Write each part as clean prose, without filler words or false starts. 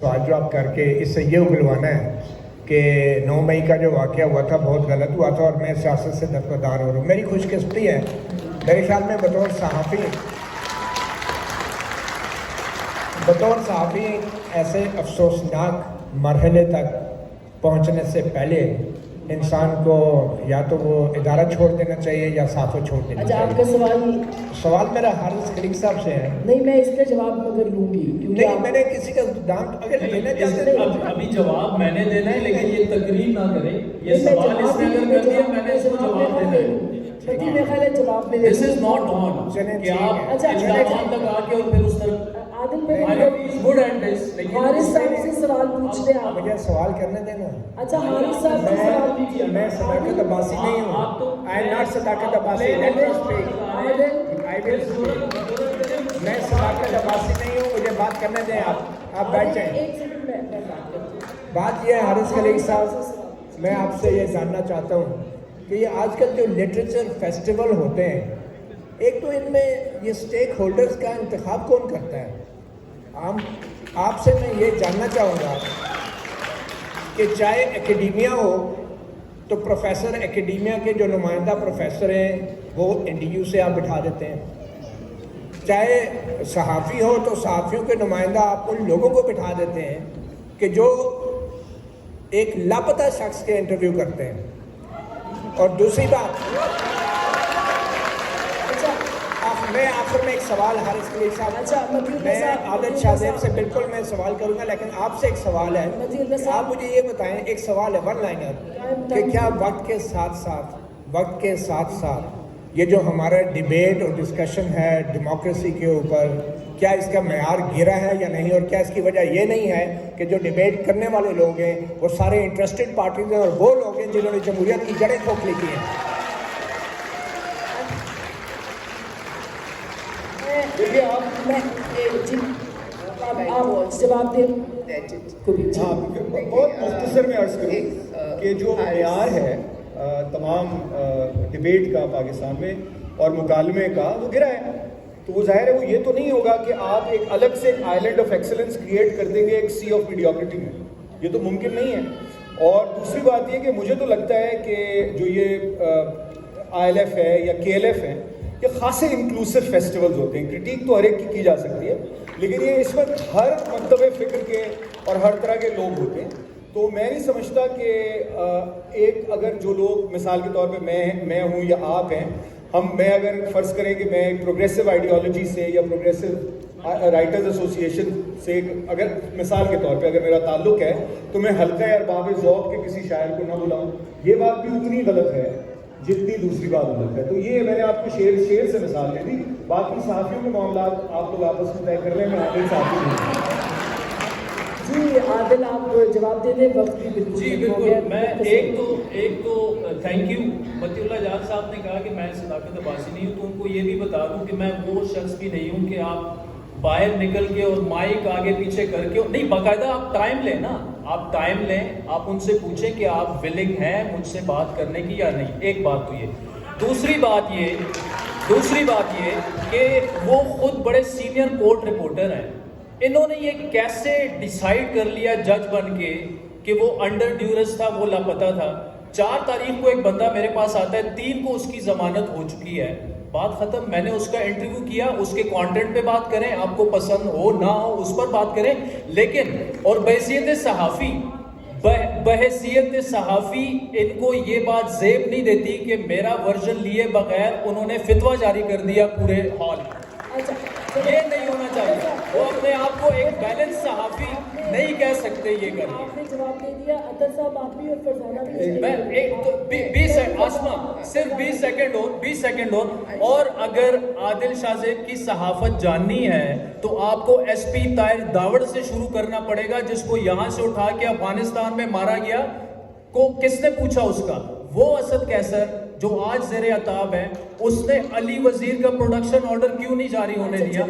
सवाल जवाब करके इससे ये उगलवाना है कि 9 मई का जो वाक़या हुआ था बहुत गलत हुआ था और मैं सियासत से दरकिदार हो रहा हूँ। मेरी खुशकिस्मती है, मेरे ख्याल में बतौर सहाफ़ी ऐसे अफसोसनाक मरहले तक पहुँचने से पहले इंसान को या तो वो इदारा छोड़ देना चाहिए या साफ़ो छोड़ देना चाहिए। आपका सवाल मेरा हारिस खलीक साहब से है। नहीं, मैं इसका जवाब मगर लूंगी नहीं, मैंने किसी का दाम अगर देना चाहते अभी जवाब मैंने देना है, लेकिन ये तकरीर ना करें। ये सवाल इसने अगर कर दिया, मैंने इसको जवाब देना है। मेरे ख्याल है जवाब में दिस इज नॉट ऑन कि आप इल्जाम लगा के और फिर उस तरफ आदिल भाई गुड एट दिस। हारिस साहब से सवाल पूछते हैं आप। मुझे सवाल करने देना। अच्छा, हारिस साहब से सवाल कीजिए। मैं सदाकत अब्बासी नहीं हूँ। I am not Sadaqat Abbasi. Let me speak. I will speak. मैं सदाकत अब्बासी नहीं हूँ, मुझे बात करने दें। आप बैठ जाएं। एक सेकंड में बात करती हूँ। बात ये है हारिस खलीक साहब, मैं आपसे ये जानना चाहता हूँ कि ये आजकल जो लिटरेचर फेस्टिवल होते हैं, एक तो इनमें ये स्टेक होल्डर्स का इंतखाब कौन करता है? आपसे मैं ये जानना चाहूँगा कि चाहे एकेडेमिया हो तो प्रोफेसर एकेडेमिया के जो नुमाइंदा प्रोफेसर हैं वो NDU से आप बिठा देते हैं, चाहे सहाफ़ी हो तो सहाफ़ियों के नुमाइंदा आप उन लोगों को बिठा देते हैं कि जो एक लापता शख्स के इंटरव्यू करते हैं। और दूसरी बात, मैं आखिर में एक सवाल हारिस खलीक साहब, मैं आदिल शाहजेब से बिल्कुल मैं सवाल करूंगा, लेकिन आपसे एक सवाल है। आप मुझे ये बताएं, एक सवाल है वन लाइनर, कि क्या वक्त के साथ साथ ये जो हमारा डिबेट और डिस्कशन है डेमोक्रेसी के ऊपर, क्या इसका मेयार गिरा है या नहीं? और क्या इसकी वजह ये नहीं है कि जो डिबेट करने वाले लोग हैं वो सारे इंटरेस्टेड पार्टीज हैं और वो लोग हैं जिन्होंने जमहूरियत की जड़ें खोखली की हैं? देखिए आप जवाब दें। बहुत मुख्तसर में अर्ज़ करूँ कि जो मेयार है तमाम डिबेट का पाकिस्तान में और मुकालमे का, वो गिरा है। तो वो ज़ाहिर है वो ये तो नहीं होगा कि आप एक अलग से एक आइलैंड ऑफ एक्सेलेंस क्रिएट कर देंगे एक सी ऑफ मीडियोक्रिटी में, ये तो मुमकिन नहीं है। और दूसरी बात ये कि मुझे तो लगता है कि जो ये ILF है या KLF है, ये खासे इंक्लूसिव फेस्टिवल्स होते हैं। क्रिटिक तो हर एक की जा सकती है, लेकिन ये इस वक्त हर मकतब फ़िक्र के और हर तरह के लोग होते हैं। तो मैं नहीं समझता कि एक अगर जो लोग मिसाल के तौर पे मैं हूँ या आप हैं, मैं अगर फ़र्ज़ करें कि मैं एक प्रोग्रेसिव आइडियोलॉजी से या प्रोग्रेसिव राइटर्स एसोसिएशन से अगर मिसाल के तौर पे अगर मेरा ताल्लुक़ है, तो मैं हल्का अरबाब ज़ौक़ के किसी शायर को ना बुलाऊँ, ये बात भी उतनी गलत है जितनी दूसरी बात गलत है। तो ये मैंने आपको शेर से मिसाल दे दी। बाकी सहाफ़ियों के मामला आप लोग आपस में तय कर लें। मैं आदिल साहब जी, आदिल आप जवाब दे दें, वक्त भी बिल्कुल जी बिल्कुल। मैं एक तो थैंक यू। मतीउल्लाह जान साहब ने कहा कि मैं सदाकत अब्बासी नहीं हूँ, तो उनको ये भी बता दूँ कि मैं वो शख्स भी नहीं हूँ कि आप बाहर निकल के और माइक आगे पीछे करके नहीं, बाकायदा आप टाइम लें ना, आप टाइम लें, आप उनसे पूछें कि आप विलिंग हैं मुझसे बात करने की या नहीं। एक बात तो ये। दूसरी बात ये कि वो खुद बड़े सीनियर कोर्ट रिपोर्टर हैं। इन्होंने ये कैसे डिसाइड कर लिया जज बन के कि वो अंडर ड्यूरेस था, वो लापता था। 4 तारीख को एक बंदा मेरे पास आता है, 3 को उसकी जमानत हो चुकी है, बात खत्म। मैंने उसका इंटरव्यू किया, उसके कंटेंट पे बात करें, आपको पसंद हो ना हो उस पर बात करें, लेकिन और बहैसियत सहाफ़ी इनको ये बात ज़ेब नहीं देती कि मेरा वर्जन लिए बगैर उन्होंने फितवा जारी कर दिया पूरे हॉल। ये नहीं होना चाहिए। वो अपने आप को एक बैलेंस सहाफ़ी नहीं कह सकते ये करके। आपने जवाब दे दिया। अतर साहब आप भी और फरजाना भी। मैं एक तो 20 सेकंड आसमा, सिर्फ 20 सेकंड और अगर आदिल शाहजेब की सहाफत जाननी है तो आपको SP ताहिर दावड़ से शुरू करना पड़ेगा, जिसको यहाँ से उठा के अफगानिस्तान में मारा गया। को किसने पूछा उसका? वो असद कैसर जो आज ज़ेरे अताब है, उसने अली वजीर का प्रोडक्शन ऑर्डर क्यों नहीं जारी होने दिया?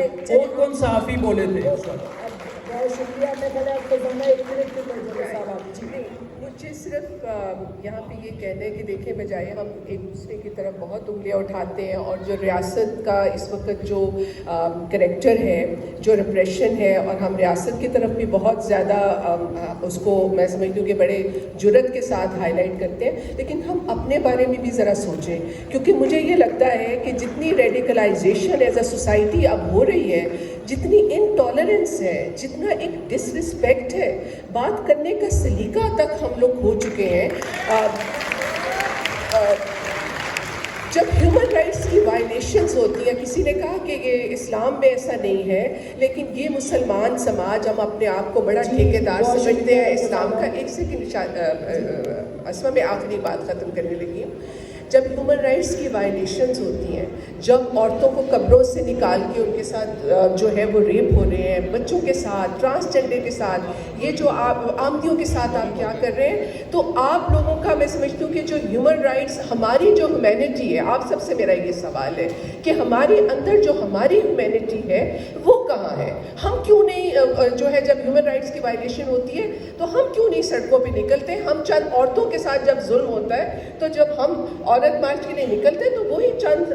कौन सहाफ़ी बोले थे? बहुत शुक्रिया। मैं مجھے صرف یہاں پہ یہ کہنا ہے کہ دیکھیں بجائے ہم ایک دوسرے کی طرف بہت انگلیاں اٹھاتے ہیں اور جو ریاست کا اس وقت جو کریکٹر ہے جو ریپریشن ہے اور ہم ریاست کی طرف بھی بہت زیادہ اس کو میں سمجھتی ہوں کہ بڑے جرت کے ساتھ ہائی لائٹ کرتے ہیں، لیکن ہم اپنے بارے میں بھی ذرا سوچیں، کیونکہ مجھے یہ لگتا ہے کہ جتنی ریڈیکلائزیشن ایز اے سوسائٹی اب ہو رہی ہے، جتنی انٹالرنس ہے، جتنا ایک ڈس رسپیکٹ ہے، بات کرنے کا سلیقہ تک ہم لوگ ہو چکے ہیں۔ جب ہیومن رائٹس کی وائلیشنز ہوتی ہیں، کسی نے کہا کہ یہ اسلام میں ایسا نہیں ہے، لیکن یہ مسلمان سماج ہم اپنے آپ کو بڑا ٹھیکیدار سمجھتے ہیں اسلام کا۔ ایک سیکنڈ اسما میں آخری بات ختم کرنے لگی ہوں۔ جب ہیومن رائٹس کی وائلیشنز ہوتی ہیں، جب عورتوں کو قبروں سے نکال کے ان کے ساتھ جو ہے وہ ریپ ہو رہے ہیں، بچوں کے ساتھ، ٹرانسجنڈر کے ساتھ، یہ جو آمدیوں کے ساتھ آپ کیا کر رہے ہیں، تو آپ لوگوں کا میں سمجھتی ہوں کہ جو ہیومن رائٹس، ہماری جو ہیومینٹی ہے، آپ سب سے میرا یہ سوال ہے کہ ہمارے اندر جو ہماری ہیومینٹی ہے وہ کہاں ہے؟ ہم کیوں نہیں جو ہے، جب ہیومن رائٹس کی وائلیشن ہوتی ہے تو ہم کیوں نہیں سڑکوں پہ نکلتے؟ ہم چند عورتوں کے ساتھ جب ظلم ہوتا ہے تو جب ہم عورت مارچ کے لیے نکلتے ہیں تو وہی چند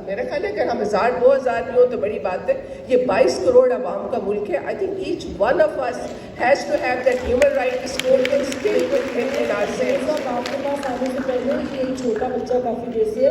میرا خیال ہے کہ ہم 1000 2000 بھی ہو تو بڑی بات ہے۔ یہ 22 کروڑ عوام کا ملک ہے۔ I think each one of us has to have that human right scored in our sense۔ آپ کے پاس آنے سے پہلے کہ ایک چھوٹا بچہ کافی دیر سے